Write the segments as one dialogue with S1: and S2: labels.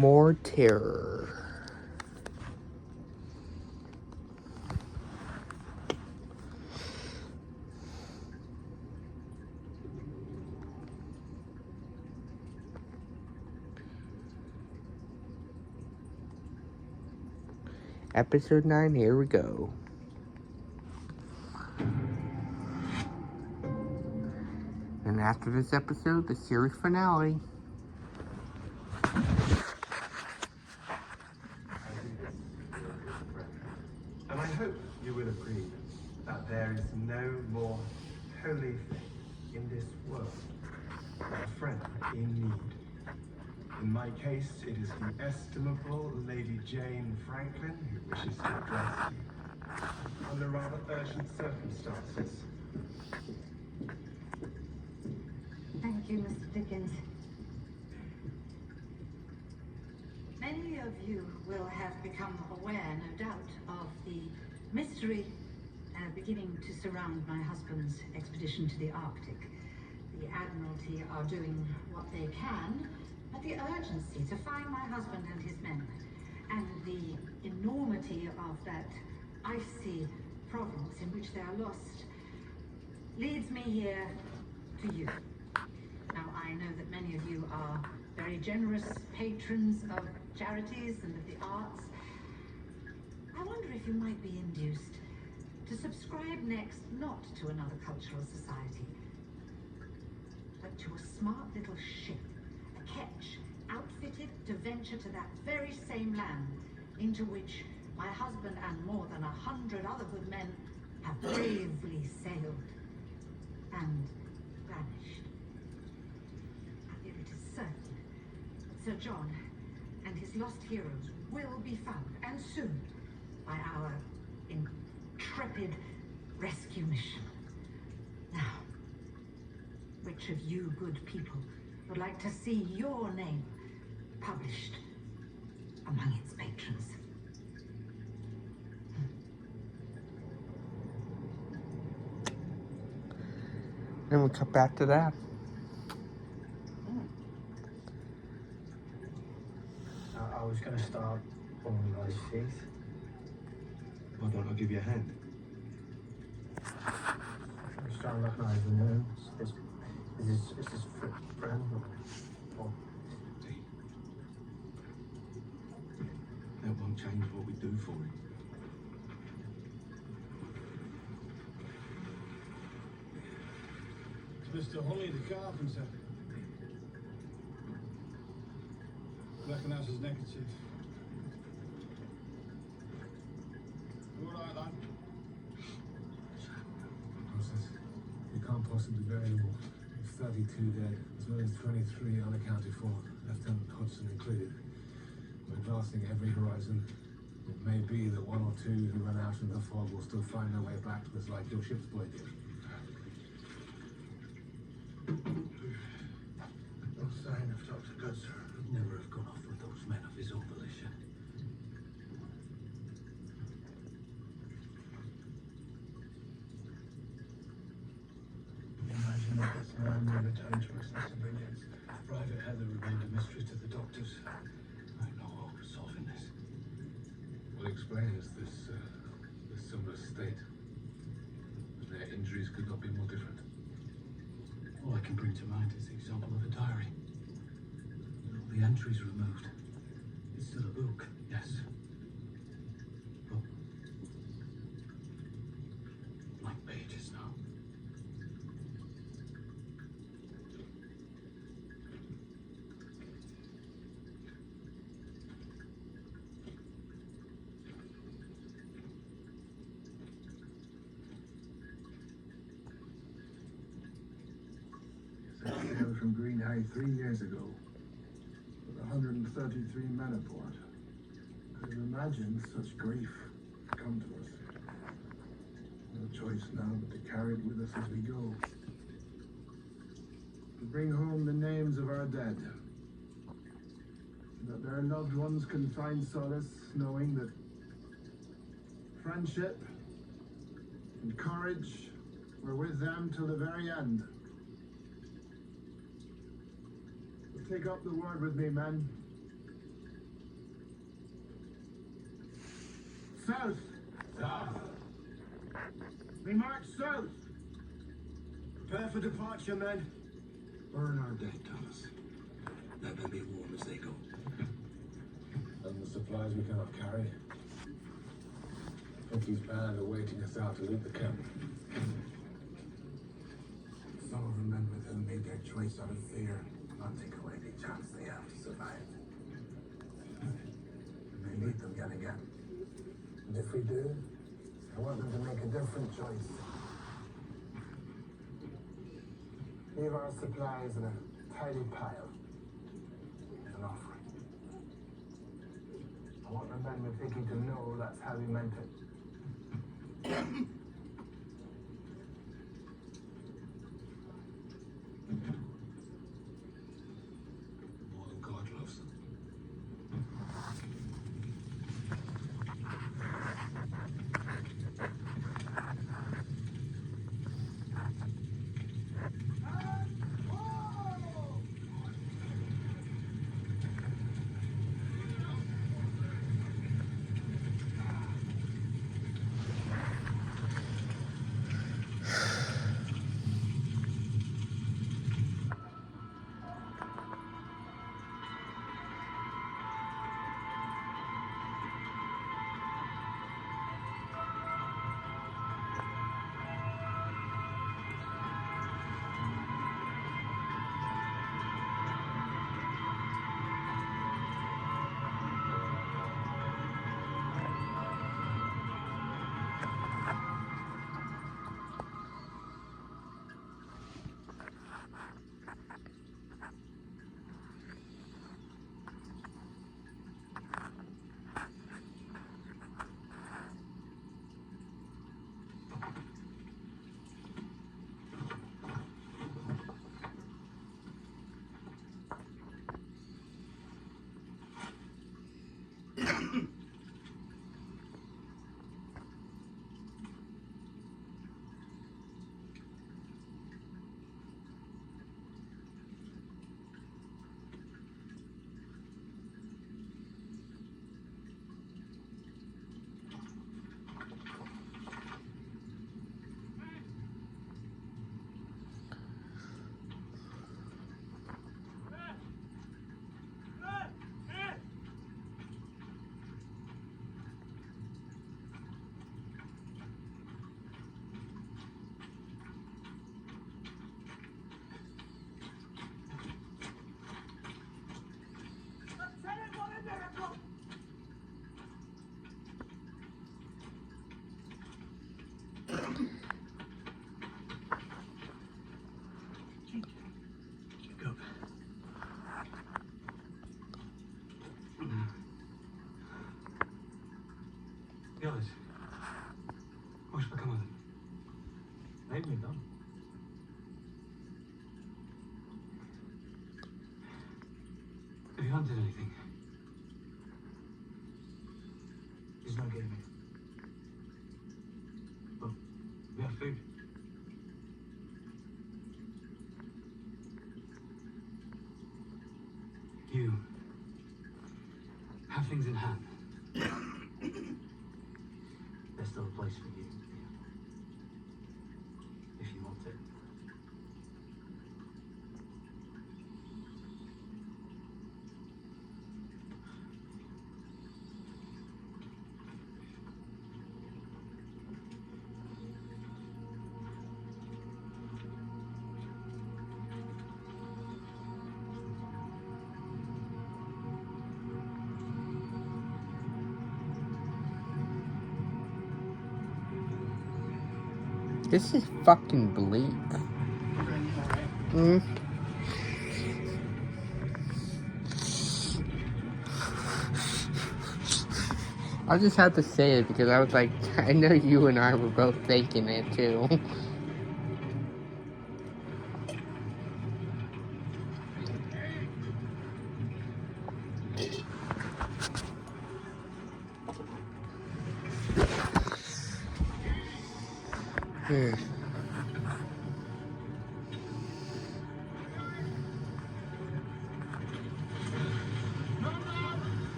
S1: More terror. Episode 9, here we go. And after this episode, the series finale.
S2: And I hope you will agree that there is no more holy thing in this world than a friend in need. In my case, it is the estimable Lady Jane Franklin who wishes to address you under rather urgent circumstances.
S3: Thank you, Mr. Dickens. Many of you will have become aware, no doubt, of the mystery beginning to surround my husband's expedition to the Arctic. The Admiralty are doing what they can, but the urgency to find my husband and his men, and the enormity of that icy province in which they are lost, leads me here to you. Now, I know that many of you are very generous patrons of charities and of the arts. I wonder if you might be induced to subscribe next not to another cultural society, but to a smart little ship, a ketch, outfitted to venture to that very same land into which my husband and more than 100 other good men have bravely sailed and vanished. It is certain that Sir John and his lost heroes will be found, and soon, by our intrepid rescue mission. Now, which of you good people would like to see your name published among its patrons?
S1: Then we'll cut back to that.
S4: I was going to start on those sheets.
S2: Why don't I give you a hand?
S4: I'm just trying to recognise the name. Is this friend or
S2: That won't change what we do for him.
S5: Mr. Holly, the carpenter. Recognise his neckerchief. You all right, lad?
S6: Process. You can't possibly bury them all. 32 dead, as well as 23 unaccounted for, Lieutenant Hodgson included. We're blasting every horizon. It may be that one or two who run out into the fog will still find their way back to us like your ship's boy did.
S2: No sign of Dr. Goods.
S7: He'd never have gone off with those men of his own volition.
S2: Imagine if this man were returned to us in civilians.
S7: Private Heather remained a mystery to the doctors. I have no hope of solving this.
S6: What explains this similar state? Their injuries could not be more different.
S7: All I can bring to mind is the example of a diary. With all the entries removed, it's still a book, yes. But blank pages now.
S8: Sailed from Greenhithe 3 years ago, with 133 men aboard. Could have imagined such grief come to us. No choice now but to carry it with us as we go. To bring home the names of our dead, so that their loved ones can find solace knowing that friendship and courage were with them till the very end. Take up the word with me, men. south.
S5: South.
S8: We march south.
S2: Prepare for departure, men.
S7: Burn our dead, Thomas. Let them be warm as they go.
S6: And the supplies we cannot carry. Hickey's band are waiting us out to leave the camp.
S8: Some of the men with him made their choice out of fear, not take away the chance they have to survive. We may meet them yet again. And if we do, I want them to make a different choice. Leave our supplies in a tidy pile. As an offering. I want the men with Hickey to know that's how he meant it.
S7: More than God loves them. Go.
S9: The others. What's become of them?
S4: They've moved on.
S9: Have you hunted anything?
S4: There's no game in.
S9: Well, we have food. You have things in hand.
S4: There's still a place for you. If you want it.
S1: This is fucking bleak. I just had to say it because I was like, I know you and I were both thinking it too.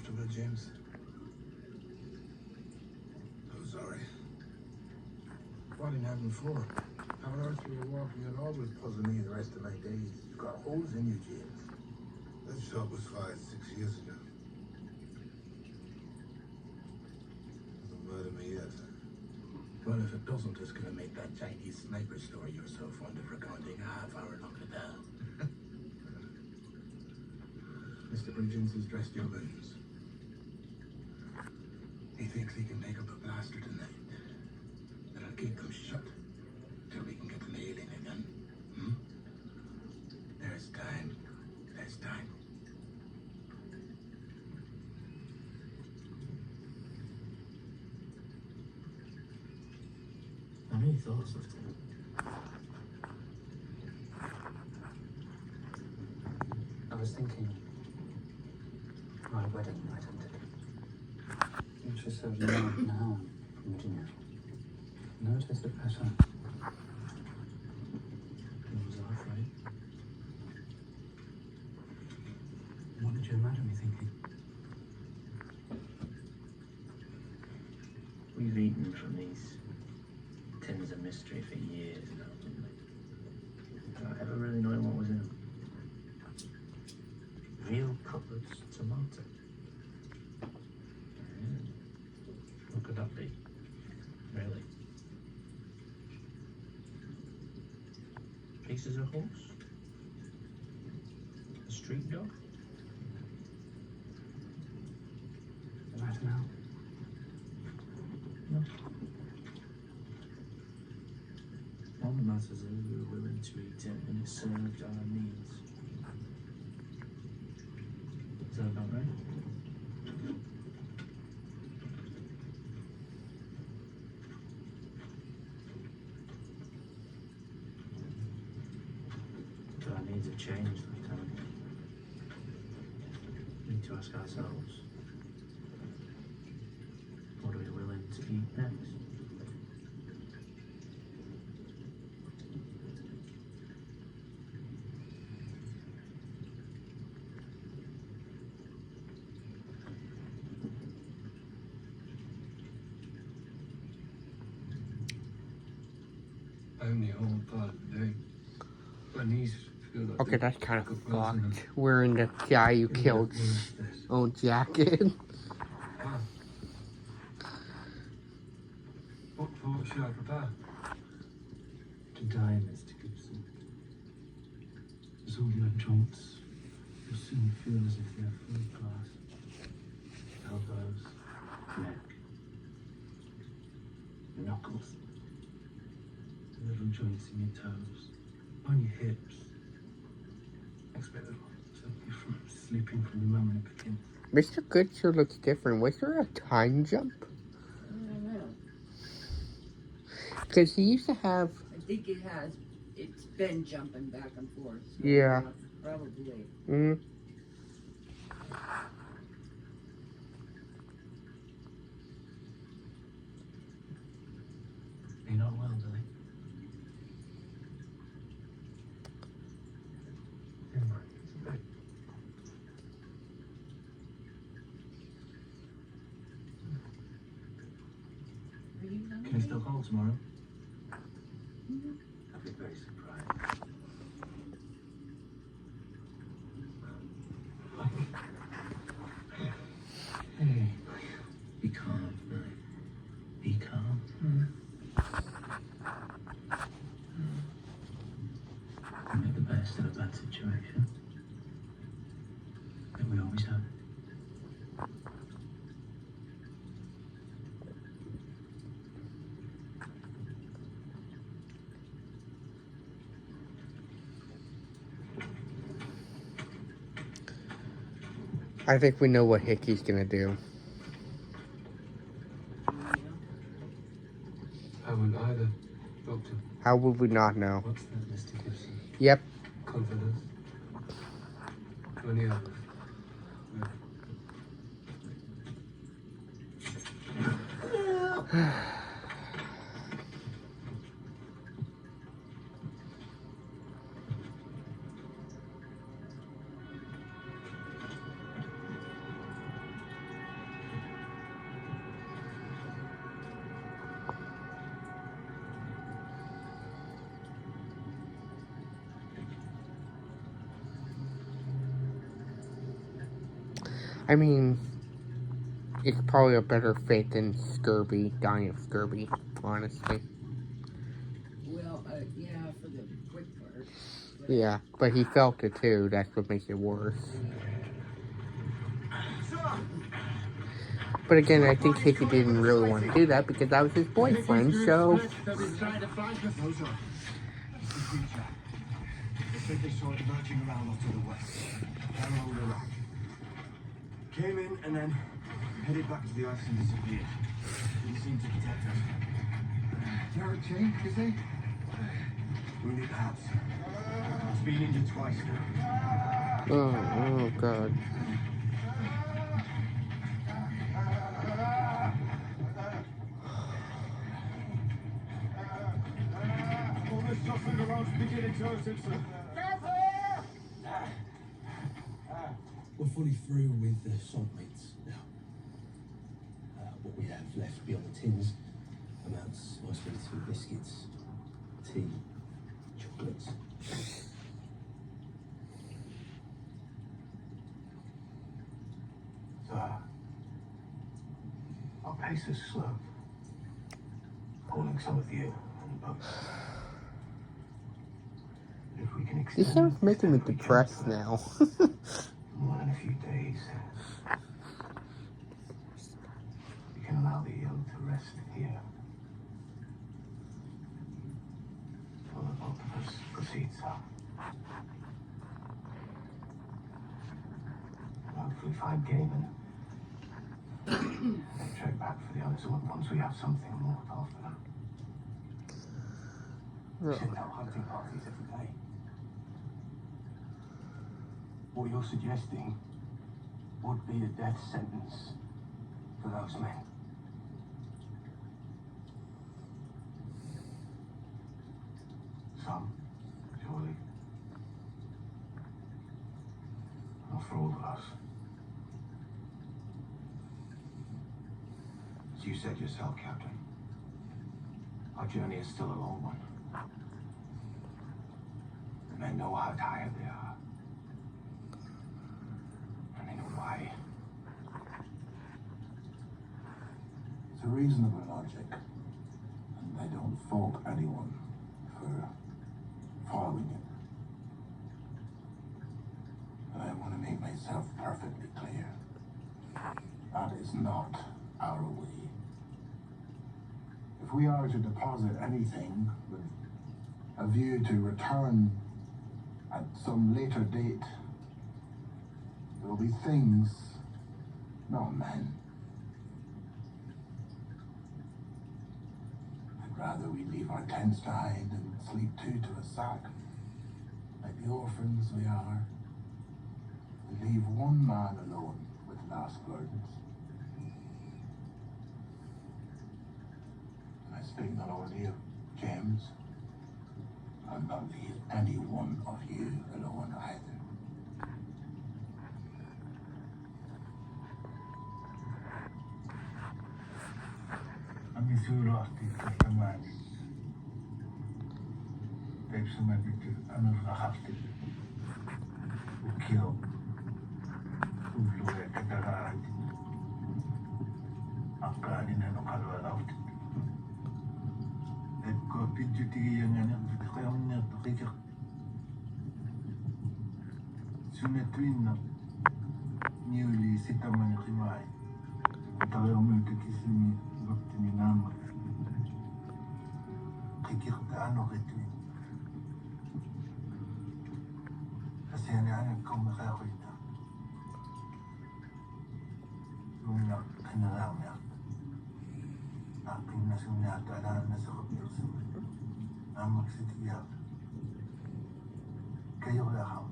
S8: comfortable, James?
S6: I'm sorry.
S8: What in heaven for? How on earth were you walking at all would puzzle me the rest of my days. You've got holes in you, James.
S6: That shot was fired 6 years ago. Doesn't murder me yet.
S8: Well, if it doesn't, it's going to make that Chinese sniper story you're so fond of recounting a half-hour longer down. Mr. Bridgens has dressed your wounds. He thinks he can make up a plaster tonight. That'll keep them shut till we can get them healing again. Hmm? There's time. There's time.
S4: How many thoughts of it? I was thinking my wedding night ended. Which is so loud now from Virginia. Notice the pattern. Was I afraid? What did you imagine me thinking?
S10: We've eaten from these tins of mystery for years now, haven't we? Without ever really knowing what was in them.
S4: Veal cutlets, tomato.
S10: What could that be? Really? Pieces of horse? A street dog?
S4: Does it matter now?
S10: No.
S4: All that matters is we were willing to eat it and it served our needs.
S10: Is that about right?
S4: But our needs have changed, Lieutenant. We need to ask ourselves, what are we willing to eat next?
S6: Only whole part of the day. My knees feel like
S1: Okay, that's kind of fucked. Wearing the guy who killed old jacket.
S6: What for should I prepare?
S4: To die, Mr. Gibson. As all your joints will soon feel as if they're full of glass. Elbows, neck, knuckles, the little joints in your toes, on your hips. Expect them to keep you from sleeping from the moment it begins.
S1: Mr. Goodshirt looks different. Was there a time jump?
S11: I don't know.
S1: Because he used to have...
S11: I think it has. It's been jumping back and forth. So
S1: Yeah.
S11: Probably.
S1: Mm.
S4: You're not well, Billy.
S11: Are you
S4: Can you
S11: hungry?
S4: still call tomorrow? I'd be very surprised.
S10: Hey, be calm, Billy. Be calm. We make the best of a bad situation. Like we always have.
S1: I think we know what Hickey's gonna do.
S6: I wouldn't either, Doctor.
S1: How would we not know?
S4: What's that, Mr. Gibson?
S1: Yep.
S6: Confidence. Many others.
S1: I mean, it's probably a better fate than scurvy, dying of scurvy, honestly.
S11: Well, yeah, for the quick part. But
S1: Yeah, but he felt it too. That's what makes it worse. But again, I think Hickey didn't really want to do that because that was his boyfriend, so...
S2: No, sir. It's the creature. They said they saw it lurching around off to the west. Down the rock. Came in and then headed back to the ice and disappeared. Didn't seem to detect us. Never changed, is he? Wounded perhaps. It's been injured twice now.
S1: Oh, God.
S5: All this suffering around's beginning to hurt him, sir.
S7: We're fully through with the salt meats now. What we have left beyond the tins amounts mostly to biscuits, tea, chocolates.
S6: Sir, our pace is slow. Holding some of you and boats. If we can
S1: This
S6: extend
S1: sounds making me depressed now.
S6: more than a few days, we can allow the young to rest here. While the boat of us proceeds up. Hopefully find game and trek back for the others once we have something more to offer them.
S7: We send out hunting parties every day. What you're suggesting would be a death sentence for those men.
S6: Some, surely. Not for all of us. As you said yourself, Captain, our journey is still a long one. The men know how tired they are. And they know why.
S8: It's a reasonable logic, and I don't fault anyone for following it. But I want to make myself perfectly clear. That is not our way. If we are to deposit anything with a view to return at some later date, there will be things, not men. I'd rather we leave our tents behind and sleep two to a sack. Like the orphans we are. We leave one man alone with last burdens. And I speak not only of James. I'll not leave any one of you alone either.
S4: Ami suurasti tämän esimerkiksi anurahasti ukio ulue ketaraati akkaaninen okalualauti ekko pidjutigiangana qiyamna taqiqa sunnatuinna niuli sitamani qimai tareomultakisimi Baptini nama kikirta ano ritmi kasi ano kung makakwita yung nakinarami aking nasunyato alam na sa kapilsa ang magsitiyak kayo laham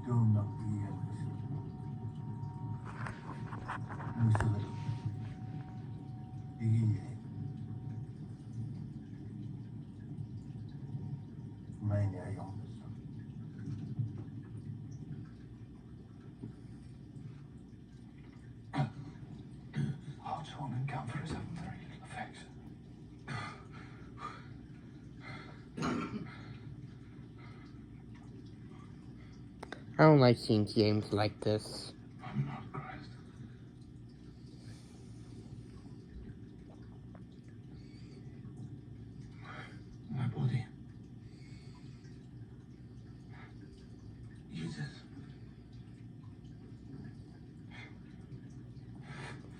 S4: yung nagbiyan Musuh iya main ayam
S8: Hartshorn and camphorous have very little effect.
S1: I don't like seeing games like this.
S8: I'm not Christ. My body. Use it.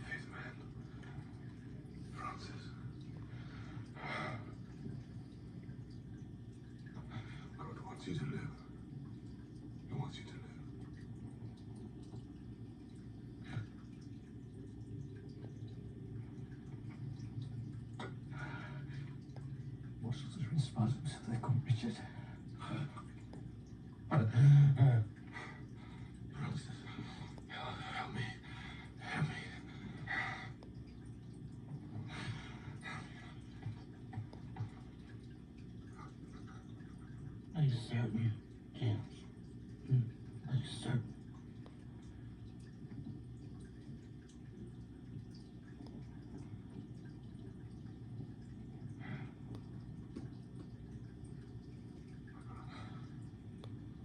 S8: Fifth man. Francis. God wants you to live. He wants you to live.
S4: What sort of spasms have they got, Richard?
S8: Francis, help me. Help me.
S4: Are you certain, James? Are you certain?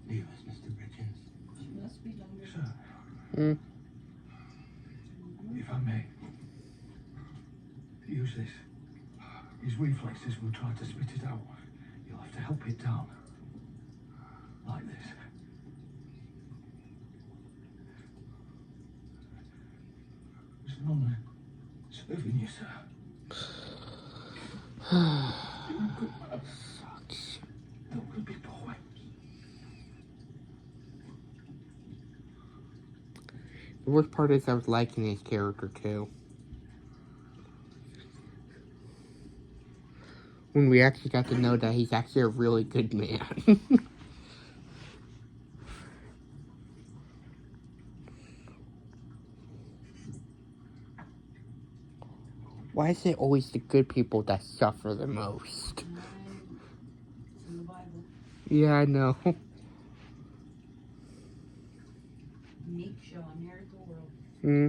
S4: Leave us, Mr. Bridges.
S11: She must be longer.
S4: Sir,
S1: Hmm.
S4: if I may. Use this. His reflexes will try to spit it out. You'll have to help it down. Like this. It's an honor serving you, sir. You're a good man. There will be boy.
S1: The worst part is I was liking his character too. When we actually got to know that he's actually a really good man. Why is it always the good people that suffer the most?
S11: It's in the Bible.
S1: Yeah, I know.
S11: Meek shall inherit the world.
S1: Hmm.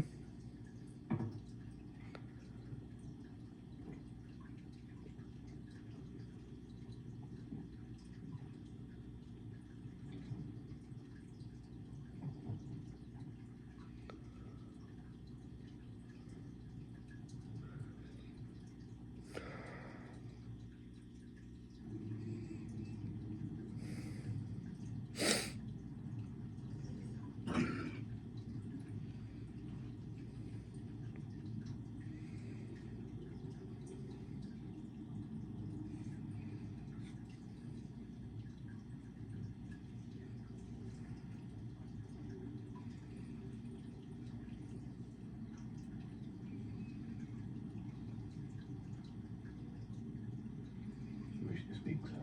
S4: You wish to speak, sir?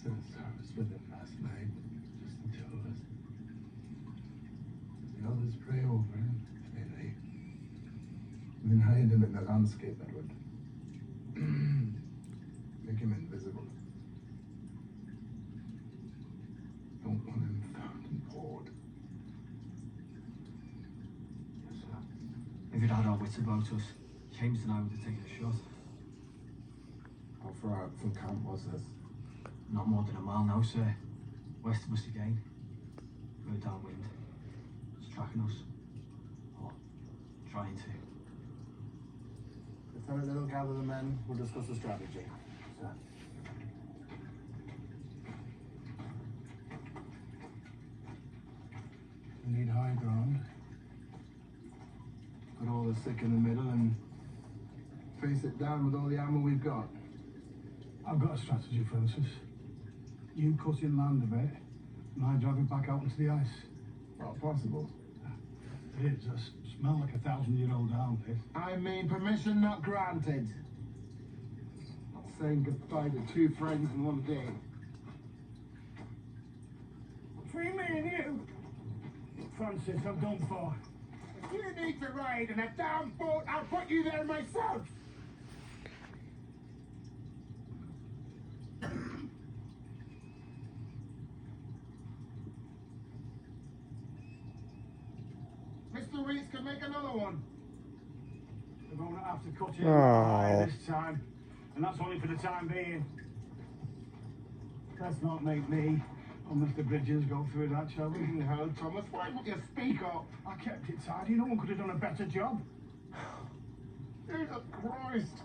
S8: Said a service with him last night. Just the two of us. The others pray over him if they leave. And then hide him in the landscape that would make him invisible. Don't want him found and poured.
S4: Yes, sir.
S12: If he'd had our wits about us, James and I would have taken a shot.
S2: How far out from camp was this?
S12: Not more than a mile now, sir. West of us again. We're downwind. It's tracking us. Or trying to.
S2: Lieutenant Little, gather the men. We'll discuss the strategy.
S4: Sir.
S8: We need high ground. Put all the sick in the middle and face it down with all the ammo we've got.
S5: I've got a strategy, Francis. You cut inland a bit, and I drive it back out into the ice.
S8: Not possible.
S5: It is. I smell like a 1,000-year-old armpit.
S8: I mean, permission not granted. Not saying goodbye to two friends in one day.
S5: Between me and you, Francis, I'm done for.
S8: If you need to ride in a damn boat, I'll put you there myself. Mr. Reese can make another one.
S5: We're going to have to cut in
S1: Oh.
S5: this time, and that's only for the time being. Let's not make me Well, Mr. Bridges, go through that, shall we?
S8: No, Thomas, why won't you speak up?
S5: I kept it tidy. No one could have done a better job.
S8: Jesus Christ.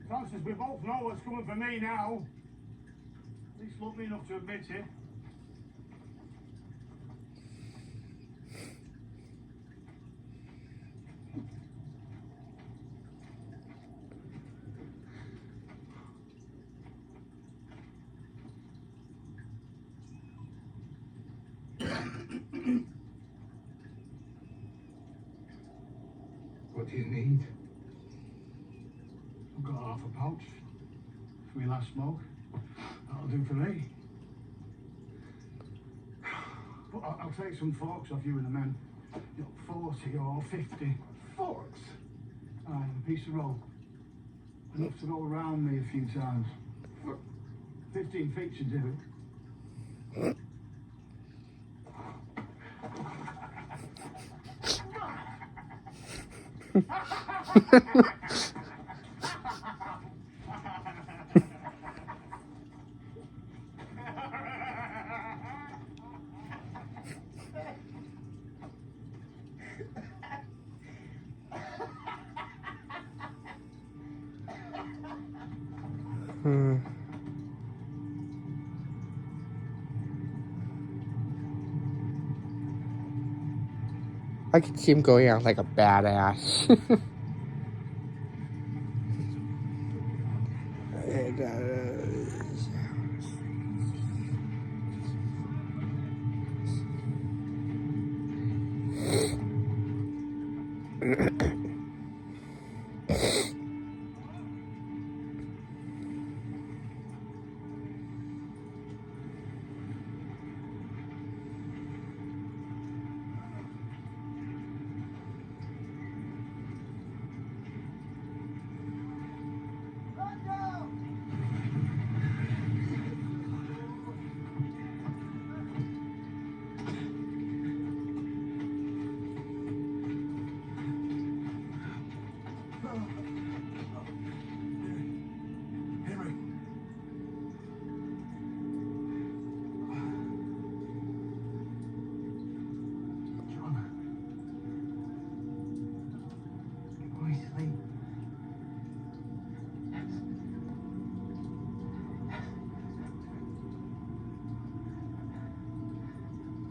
S5: Francis, we both know what's coming for me now. At least love me enough to admit it.
S8: What do you need?
S5: I've got half a pouch. For my last smoke. That'll do for me. But I'll take some forks off you and the men. You know, 40 or 50.
S8: Forks?
S5: Aye, a piece of rope. Enough to go around me a few times. 15 feet should do it.
S1: I could see him going out like a badass.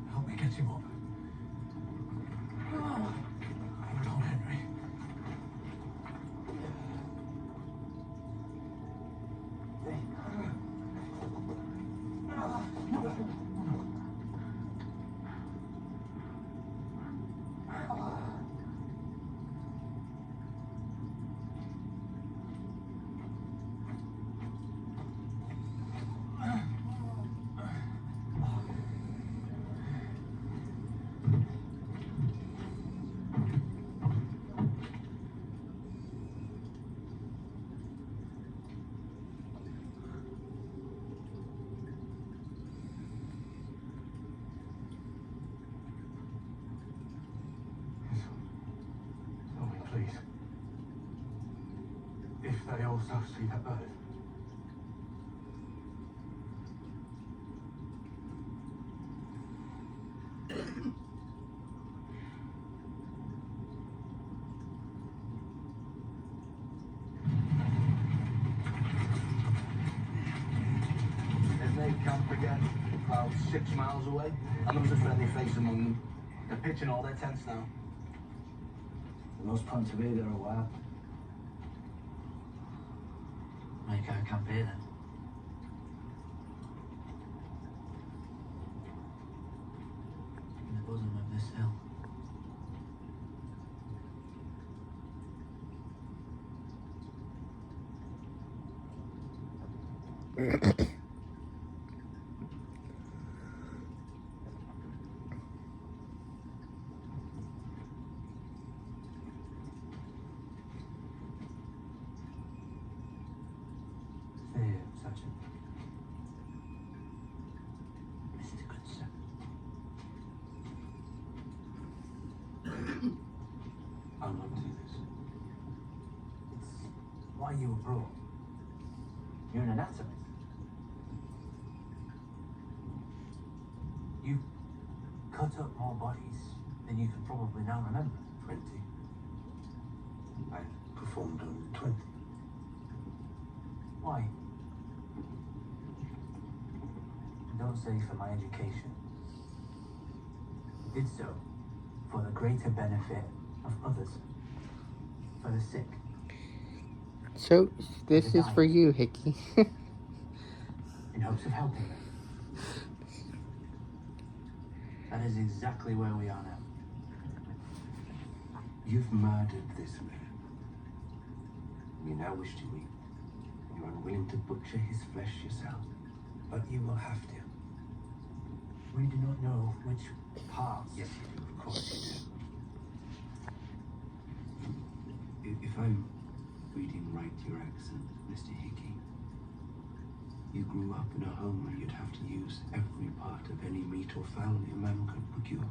S4: Help me get him up. Hold on, Henry. Please. If they also see that bird.
S13: There's no camp again, about 6 miles away, and there was a friendly face among them. They're pitching all their tents now.
S7: The most plan to be there a while.
S12: Make our camp here then. In the bosom of this hill. Sergeant. Mr. Goodson.
S7: How long do this?
S12: It's why you were brought. You're an anatomist. You've cut up more bodies than you can probably now remember.
S7: 20. I've performed on 20.
S12: Why? Don't say for my education. I did so for the greater benefit of others. For the sick.
S1: So, this is for you, Hickey.
S12: In hopes of helping them. That is exactly where we are now.
S7: You've murdered this man. You now wish to eat. You're unwilling to butcher his flesh yourself, but you will have to.
S12: We do not know which parts.
S7: Yes, you do. Of course you do. If I'm reading right your accent, Mr. Hickey, you grew up in a home where you'd have to use every part of any meat or fowl a man could procure.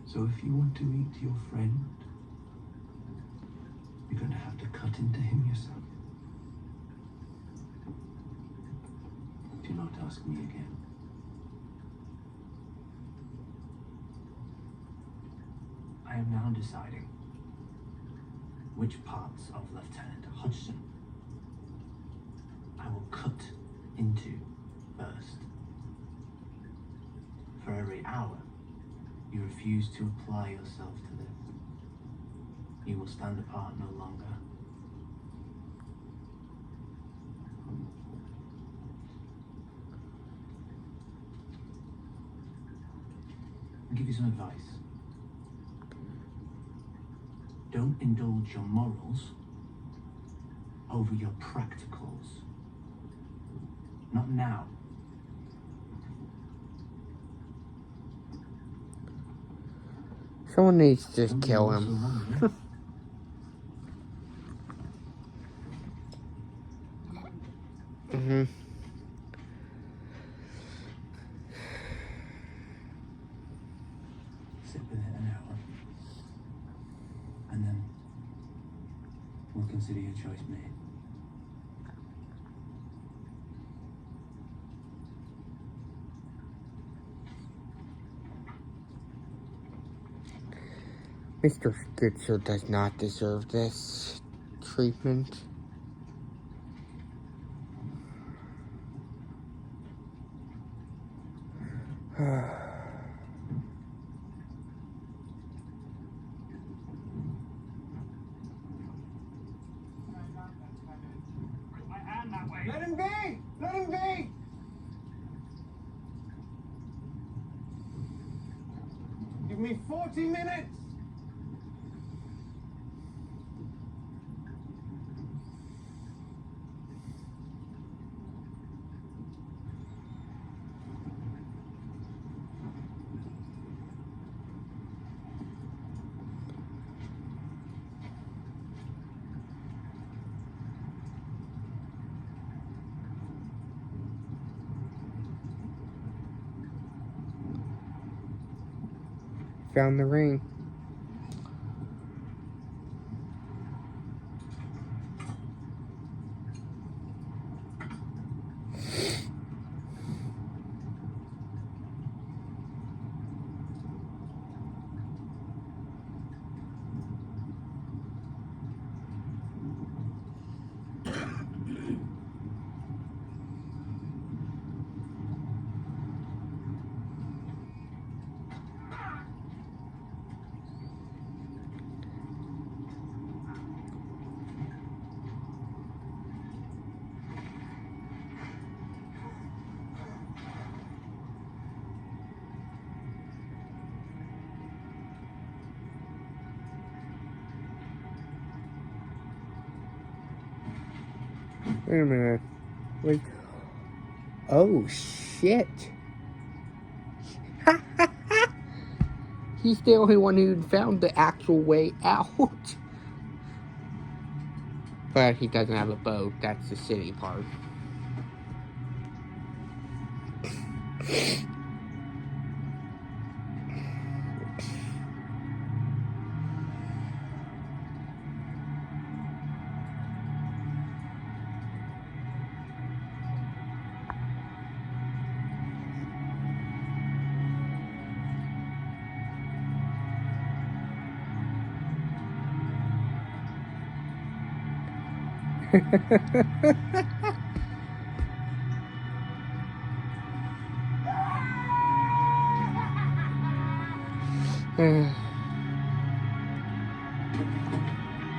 S7: So if you want to eat your friend, you're going to have to cut into him yourself. Do not ask me again.
S12: I am now deciding which parts of Lieutenant Hodgson I will cut into first. For every hour you refuse to apply yourself to this, you will stand apart no longer. I'll give you some advice. Don't indulge your morals over your practicals. Not now.
S1: Someone needs to just kill him. Mm-hmm.
S12: Sit with it an hour. And then we'll consider your choice made.
S1: Mr. Scritcher does not deserve this treatment.
S5: Let him be! Let him be! Give me 40 minutes!
S1: Found the ring. Wait a minute. Wait. Oh, shit. He's the only one who found the actual way out. But he doesn't have a boat. That's the city part.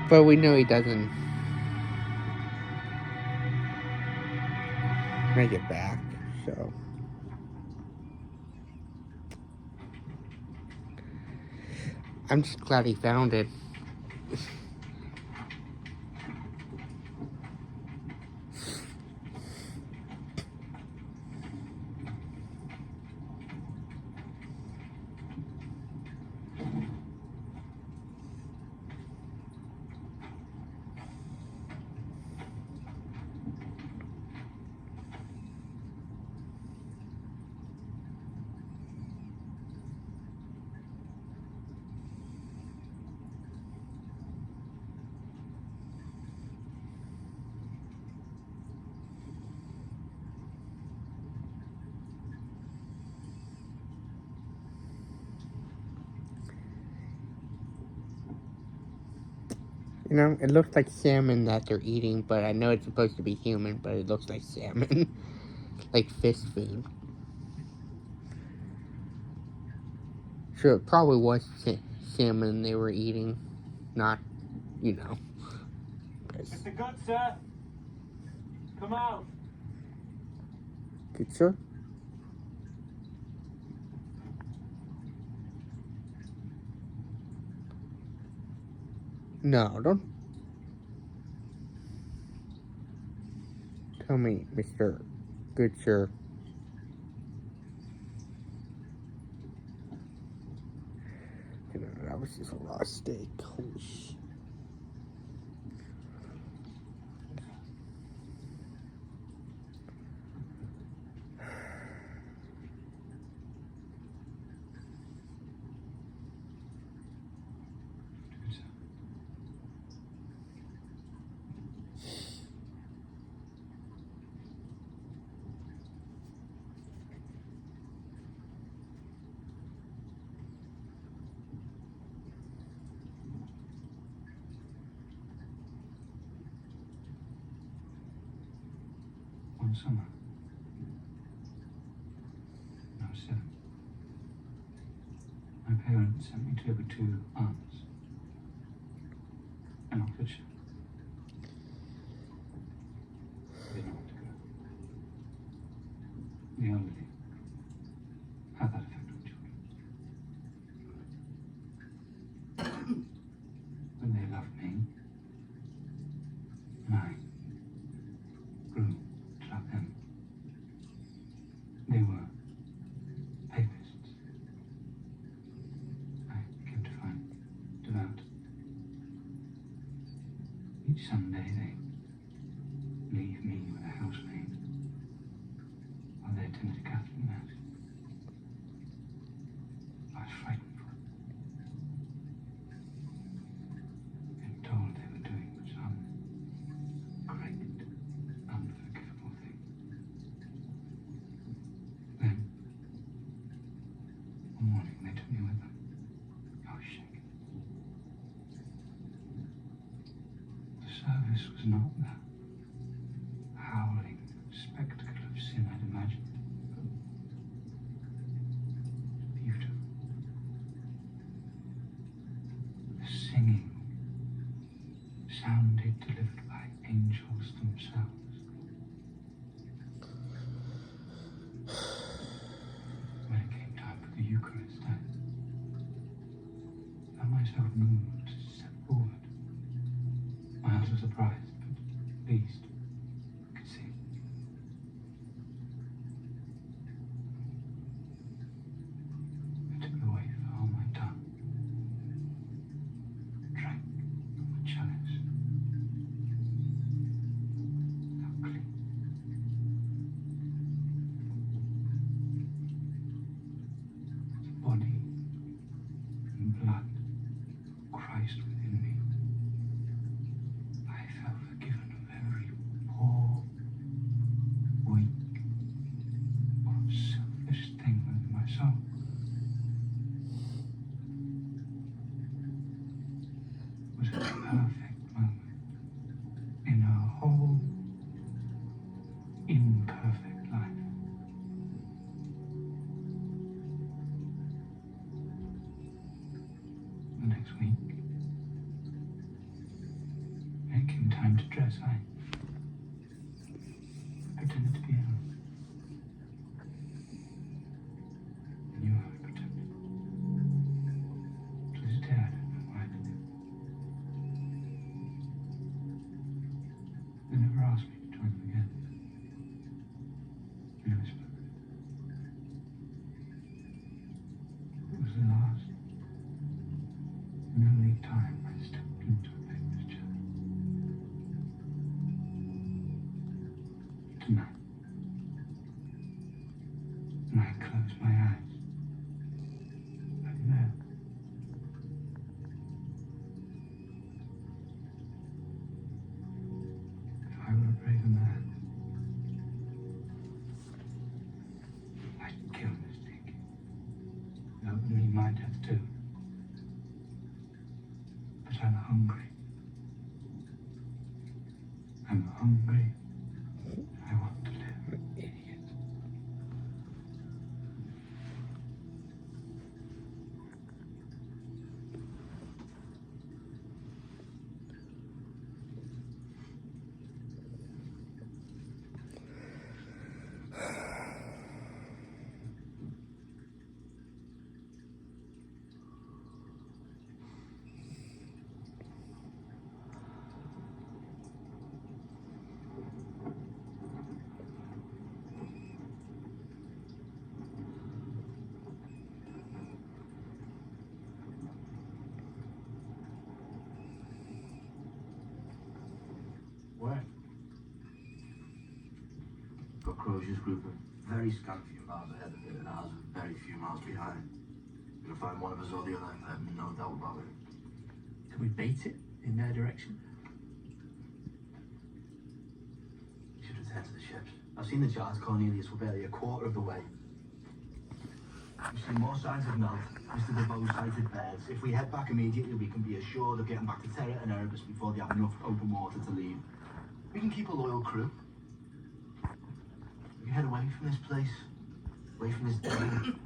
S1: But we know he doesn't make it back, so. I'm just glad he found it. You know, it looks like salmon that they're eating, but I know it's supposed to be human, but it looks like salmon. Like fish food. So it probably was salmon they were eating, not, you know.
S14: Mr. Good, sir. Come out.
S1: Good, sir? No, don't tell me, Mr. Good, sir. You know, that was just a raw steak. Holy shit.
S4: One summer, I was 7. My parents sent me to live with 2 aunts in Oxfordshire. I didn't want to go. The elderly have that effect on children. But they loved me, and I grew to love them. They were papists. I came to find devout. Each Sunday they leave me with a housemaid while they attended Catholic Mass. I was frightened for them. Been told they were doing some great, unforgivable thing. Then, one morning they took me with them. I was shaken. The service was not the howling spectacle of sin I'd imagined, but beautiful. The singing sounded delivered by angels themselves. When it came time for the Eucharist, I found myself moved to step forward. My eyes were surprised, but pleased. I could see. I took the wafer on my tongue, drank from the chalice. How clean. The body and blood of Christ within me. I felt forgiven of every poor, weak, or selfish thing within my soul. It was a perfect moment in a whole
S5: Yes, I pretended to be ill. And you I pretended. To this day, I don't know why I did it. They never asked me to join them again. We never spoke. It was the last and only time I stepped into a paper's chair. Tonight, when I close my eyes, I'm there. If I were a braver man, I'd kill Mystique. That would mean my death too. But I'm hungry. I'm hungry. I want to live. Idiot.
S13: Where? Got Crozier's group a very scant few miles ahead of it, and ours a very few miles behind. Gonna find one of us or the other, I have no doubt about it.
S4: Can we bait it in their direction?
S13: Should return to the ships. I've seen the charts, Cornelius. We're barely a quarter of the way. We've seen more signs of melt. Mr. DeVoe sighted bears. If we head back immediately, we can be assured of getting back to Terra and Erebus before they have enough open water to leave. We can keep a loyal crew. We can head away from this place. Away from this den.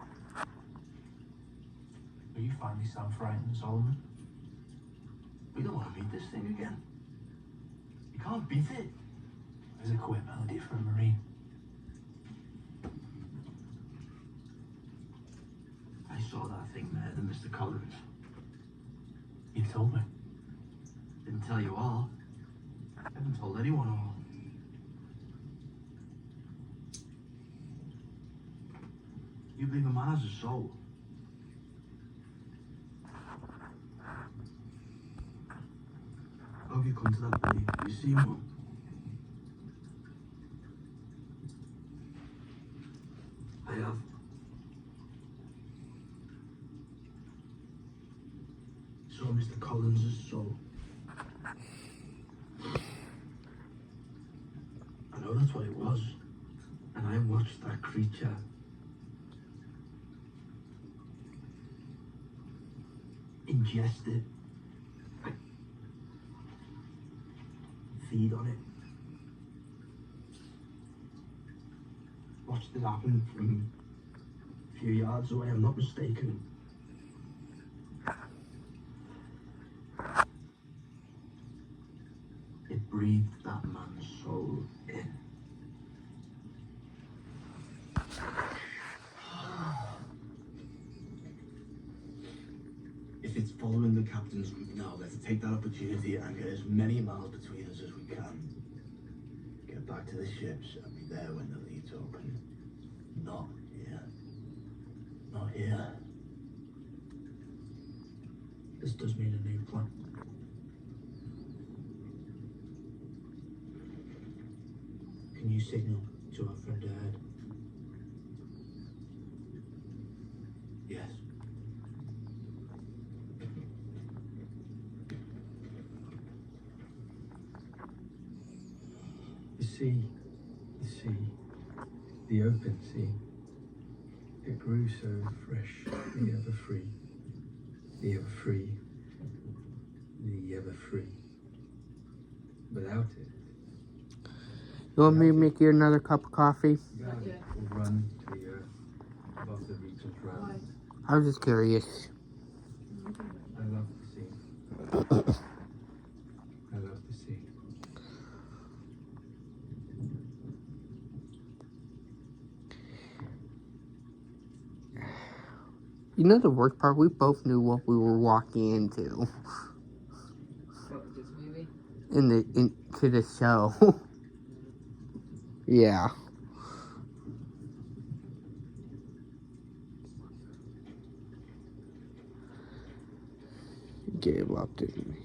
S4: Are you finally sound frightened, Solomon?
S13: We don't want to meet this thing again. You can't beat it.
S4: There's a quick melody for a Marine.
S13: I saw that thing there, the Mr. Collins.
S4: You told me.
S13: Didn't tell you all. I haven't told anyone all. You believe a man has a soul? How have you come to that belief? Have you seen one? I have. Saw Mr. Collins' soul. I know that's what it was. And I watched that creature. Ingest it. Feed on it. Watched it happen from a few yards away, I'm not mistaken. It breathed that man's soul in. If it's following the captain's route now, let's take that opportunity and get as many miles between us as we can. Get back to the ships and be there when the leads open. Not here. Not here. This does mean a new plan.
S4: Can you signal to our friend ahead?
S13: Yes.
S4: The sea, the open sea, it grew so fresh, the ever free, the ever free, the ever free. Without it,
S1: You want me to make you another cup of coffee?
S4: God will run to the earth above the regions round.
S1: I was just curious.
S4: I love the sea. I love the sea.
S1: You know the worst part? We both knew what we were walking into.
S11: What, with this movie?
S1: Into the show. Yeah. Gave up, didn't we?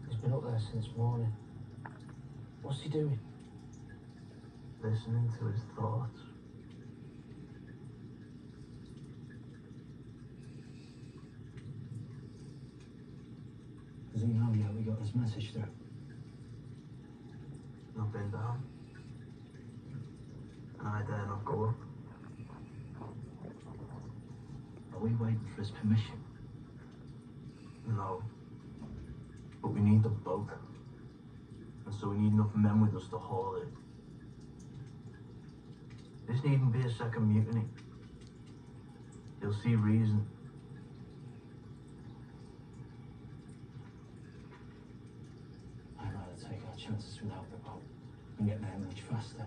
S10: He's been up there since morning. What's he doing? Listening to his thoughts.
S12: Does he know yet we got this message through?
S10: Not been down. And I dare not go up.
S12: Are we waiting for his permission?
S10: No. But we need the boat. And so we need enough men with us to haul it. This needn't be a second mutiny. You'll see reason.
S12: I'd rather take our chances without the boat and get there much faster.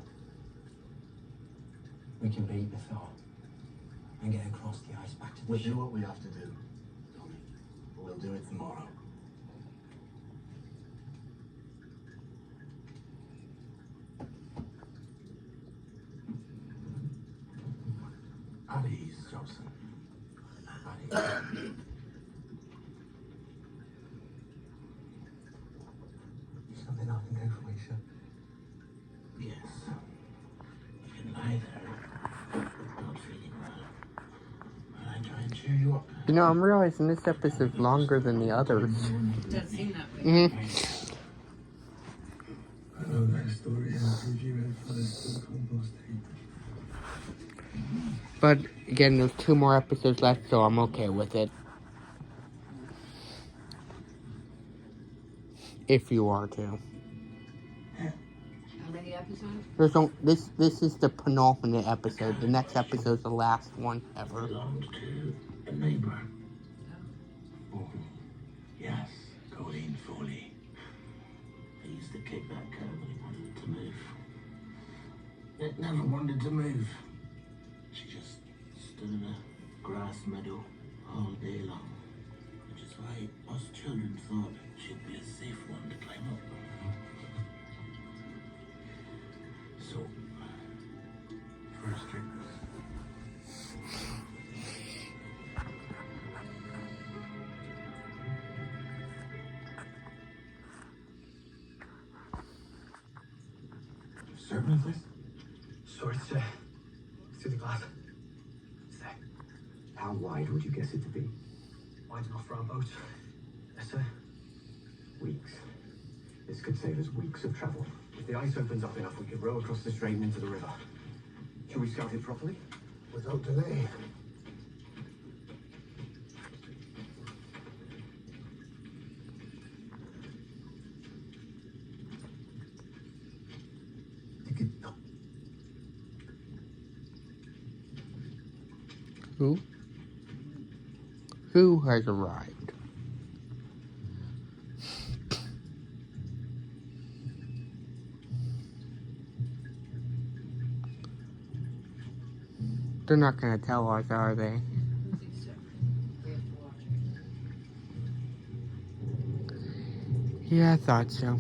S12: We can beat the thaw and get across the ice back to the
S13: We'll
S12: ship.
S13: do what we have to do, Tony. But we'll do it tomorrow. At ease, Jobson. At ease. Something I can do for me, sir. Yes. You can lie there, not feeling well. While I try and cheer you up.
S1: You know, I'm realizing this episode's longer than the others.
S11: It does seem that way.
S4: I know that story has gives you red flags to the compost heap.
S1: But again, there's 2 more episodes left, so I'm okay with it. If you are too.
S11: How many episodes?
S1: There's no, this is the penultimate episode. The next episode's the last one ever.
S13: Belonged to a neighbor. Oh, yes, Colleen Foley. I used to kick that cow when it wanted to move. It never wanted to move. She just stood in a grass meadow all day long, which is why us children thought she'd be a safe one to climb up. So, first drink. Serving please?
S15: Sure, it's through the glass. It's there.
S16: How wide would you guess it to be?
S15: Wide enough for our boat. Yes, sir.
S16: Weeks. This could save us weeks of travel. If the ice opens up enough, we could row across the strait and into the river. Should we scout it properly?
S13: Without delay.
S1: Who has arrived? They're not gonna tell us, are they?
S11: I don't think so. We have to watch it.
S1: Yeah, I thought so.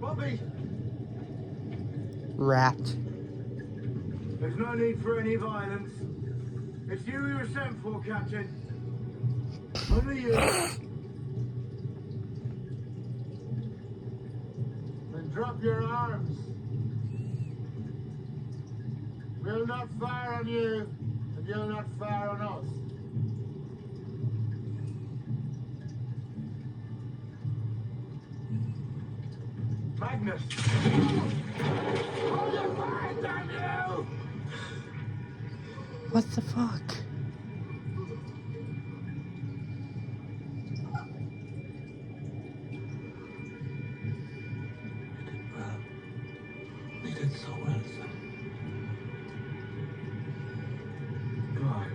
S2: Bobby!
S1: Rat.
S5: There's no need for any violence. It's you who were sent for, Captain. Only you. Then drop your arms. We'll not fire on you, and you'll not fire on us. Magnus! Hold your fire, damn you!
S1: What the fuck?
S4: We did so well, son. Go on.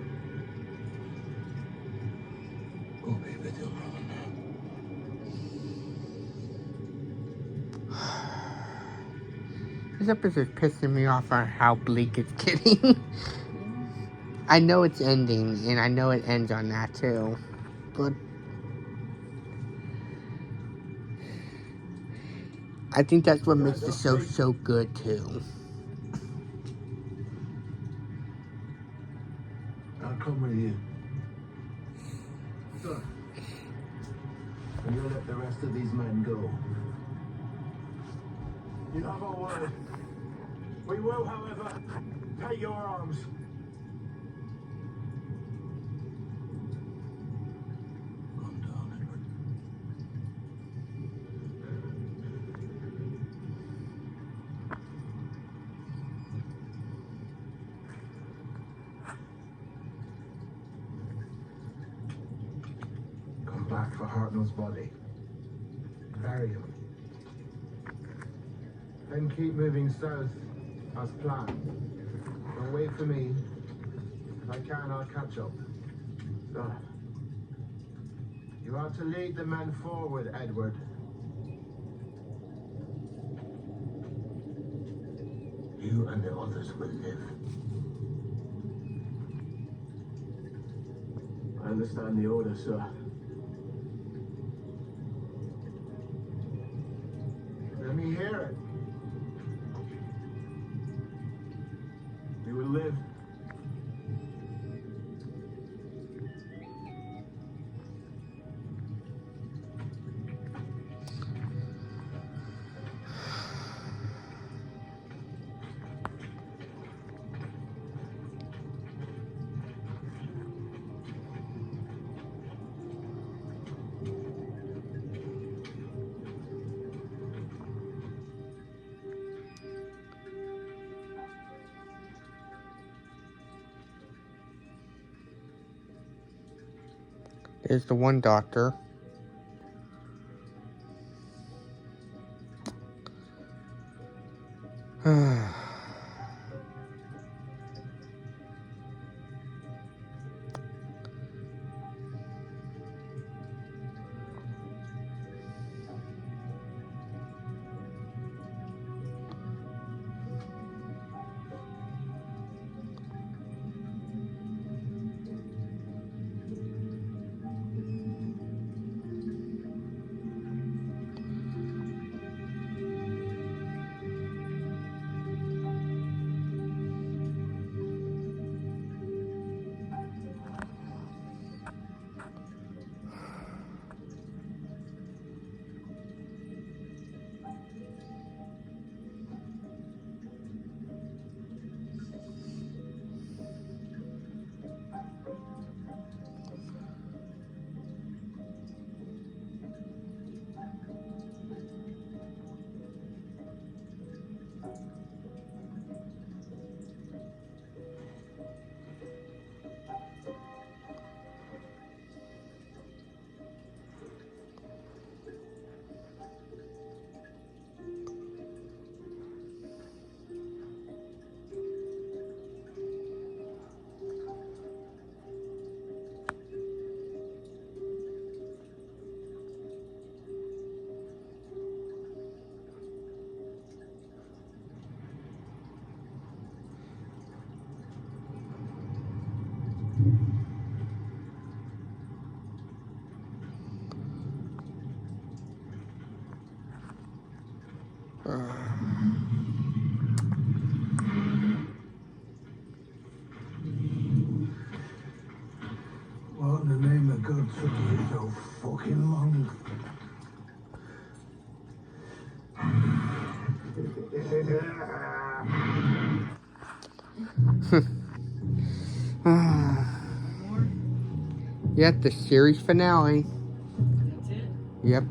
S4: Go be with your brother now.
S1: This episode is pissing me off on how bleak it's getting. I know it's ending, and I know it ends on that too. But I think that's what makes the show so good too.
S4: I'll come with you.
S13: Sir, and you'll let the rest of these men go.
S5: You have our word. We will, however, take your arms.
S4: Calm down, Edward.
S13: Come back for Hartnell's body. Bury him. Then keep moving south as planned. Don't wait for me. If I can, I'll catch up. Sir. You are to lead the men forward, Edward.
S4: You and the others will live.
S8: I understand the order, sir.
S13: Let me hear it.
S8: We will live.
S1: There's the one doctor.
S5: God took you so fucking long.
S1: Yep, the series finale.
S11: That's it?
S1: Yep.